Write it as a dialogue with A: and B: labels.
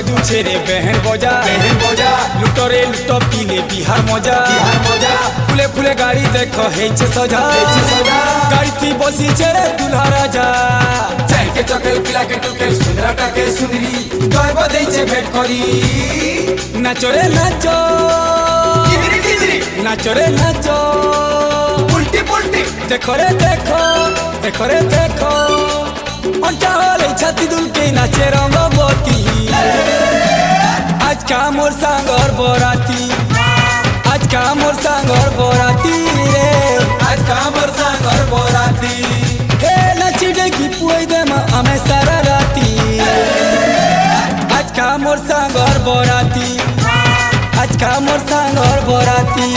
A: बाजू छेरे बहन बजा लुटरे लुट पीले बिहार मजा फुले फुले गाड़ी देखो हेचे सजा गाड़ी थी बसी छेरे दुल्हा राजा
B: চাইকে চকেল পিলাকে টুকেল সুন্দরাটাকে সুন্দরী দয়ব দেইছে ভেট করি
A: नाचो रे नाचो
B: কিদিরি কিদিরি
A: नाचो रे नाचो
B: উল্টি পুল্টি
A: देखो रे देखो अंटा होले छाती दुल के नाचे रंगवती आज का मोर सांगर बोराती आज का मोर सांगर बोराती रे
B: আজ কামর সাগর বরাতি
A: हे नाची डेगी पुई दे मा हमें सारा राती आज का मोर सांगर बोराती आज का मोर सांगर बोराती